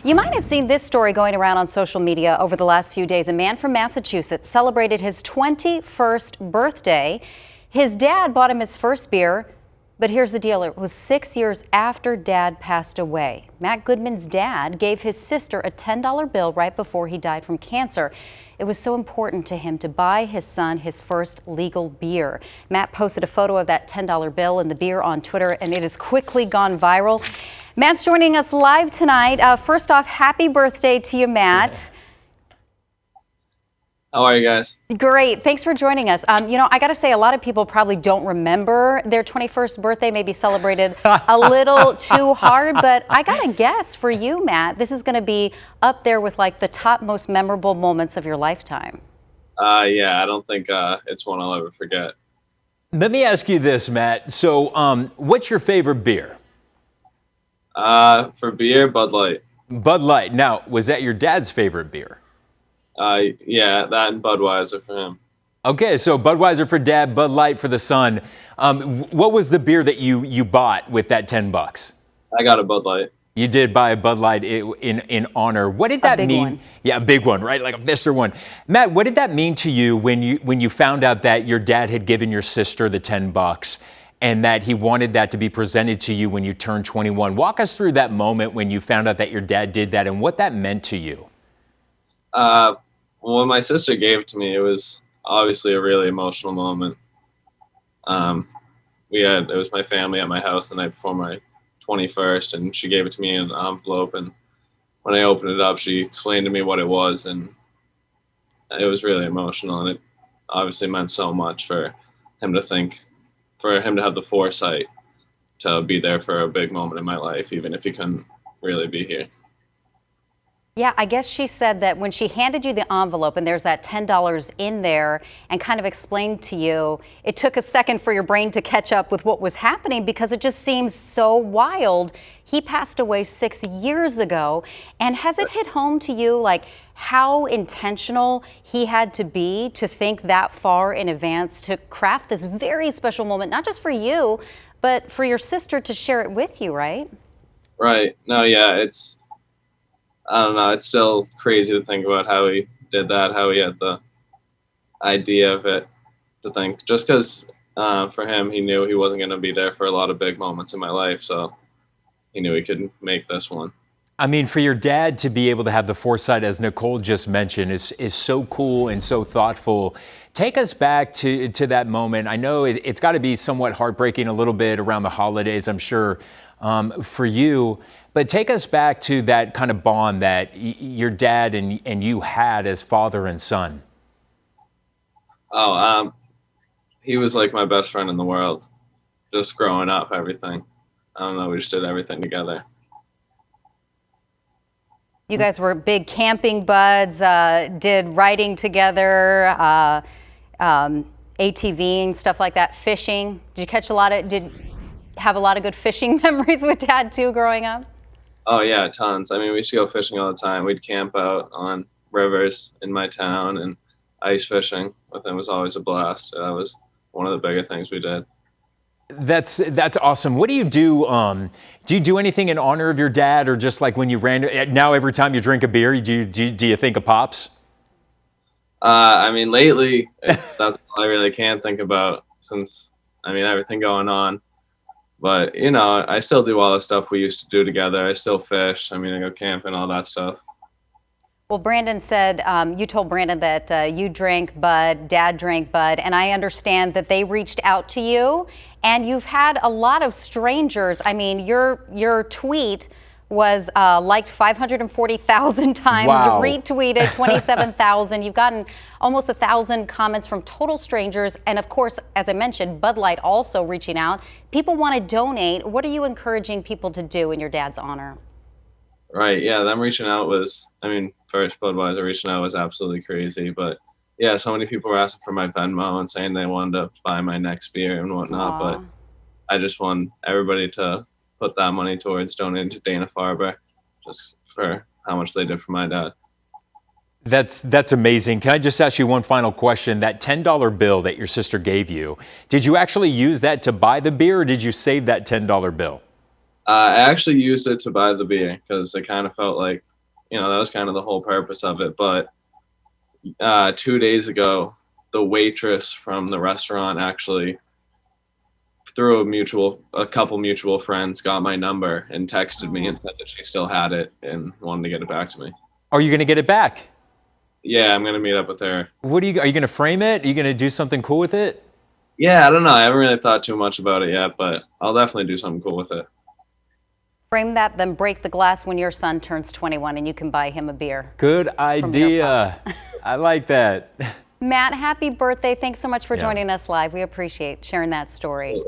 You might have seen this story going around on social media over the last few days. A man from Massachusetts celebrated his 21st birthday. His dad bought him his first beer, but here's the deal. It was 6 years after Dad passed away. Matt Goodman's dad gave his sister a $10 bill right before he died from cancer. It was so important to him to buy his son his first legal beer. Matt posted a photo of that $10 bill and the beer on Twitter, and it has quickly gone viral. Matt's joining us live tonight. First off, happy birthday to you, Matt. How are you guys? Great. Thanks for joining us. I got to say, a lot of people probably don't remember their 21st birthday, maybe celebrated a little too hard. But I got to guess for you, Matt, this is going to be up there with like the top most memorable moments of your lifetime. Yeah, I don't think it's one I'll ever forget. Let me ask you this, Matt. So what's your favorite beer? For beer, Bud Light. Bud Light. Now, was that your dad's favorite beer? Yeah, that and Budweiser for him. Okay, so Budweiser for dad, Bud Light for the son. What was the beer that you bought with that $10? I got a Bud Light. You did buy a Bud Light in honor. What did that mean? One. Yeah, a big one, right? Like a Vista one. Matt, what did that mean to you when you found out that your dad had given your sister the $10 and that he wanted that to be presented to you when you turned 21? Walk us through that moment when you found out that your dad did that and what that meant to you. When my sister gave it to me, it was obviously a really emotional moment. It was my family at my house the night before my 21st, and she gave it to me in an envelope. And when I opened it up, she explained to me what it was, and it was really emotional. And it obviously meant so much for him to have the foresight to be there for a big moment in my life, even if he couldn't really be here. Yeah, I guess she said that when she handed you the envelope and there's that $10 in there and kind of explained to you, it took a second for your brain to catch up with what was happening because it just seems so wild. He passed away 6 years ago. And has it hit home to you, like, how intentional he had to be to think that far in advance to craft this very special moment, not just for you, but for your sister to share it with you, right? Right. No, yeah, I don't know. It's still crazy to think about how he did that, how he had the idea of it, to think. Just because for him, he knew he wasn't going to be there for a lot of big moments in my life, so he knew he could make this one. I mean, for your dad to be able to have the foresight, as Nicole just mentioned, is so cool and so thoughtful. Take us back to that moment. I know it's got to be somewhat heartbreaking a little bit around the holidays, I'm sure, for you. But take us back to that kind of bond that your dad and you had as father and son. He was like my best friend in the world. Just growing up, everything. I don't know, we just did everything together. You guys were big camping buds, did riding together, ATVing, stuff like that, fishing. Did you have a lot of good fishing memories with Dad too growing up? Oh yeah, tons. I mean, we used to go fishing all the time. We'd camp out on rivers in my town, and ice fishing with him was always a blast. That was one of the bigger things we did. That's awesome. What do you do? Do you do anything in honor of your dad, or just like when you now every time you drink a beer, do you think of Pops? I mean, lately, that's all I really can think about since, I mean, everything going on. But, I still do all the stuff we used to do together. I still fish. I mean, I go camping, all that stuff. Well, Brandon said, you told Brandon that you drank Bud, Dad drank Bud, and I understand that they reached out to you, and you've had a lot of strangers. I mean, your tweet was liked 540,000 times, wow. Retweeted 27,000. You've gotten almost 1,000 comments from total strangers. And of course, as I mentioned, Bud Light also reaching out. People want to donate. What are you encouraging people to do in your dad's honor? Right. Yeah. Them reaching out first Budweiser reaching out was absolutely crazy. But yeah, so many people were asking for my Venmo and saying they wanted to buy my next beer and whatnot. Aww. But I just want everybody to put that money towards donating to Dana-Farber, just for how much they did for my dad. That's amazing. Can I just ask you one final question? That $10 bill that your sister gave you, did you actually use that to buy the beer, or did you save that $10 bill? I actually used it to buy the beer because it kind of felt like that was kind of the whole purpose of it. But 2 days ago, the waitress from the restaurant actually, through a couple mutual friends, got my number and texted me and said that she still had it and wanted to get it back to me. Are you going to get it back? Yeah, I'm gonna meet up with her. Are you going to frame it? Are you going to do something cool with it? Yeah, I don't know. I haven't really thought too much about it yet, but I'll definitely do something cool with it. Frame that, then break the glass when your son turns 21 and you can buy him a beer. Good idea. I like that. Matt, happy birthday. Thanks so much for joining us live. We appreciate sharing that story.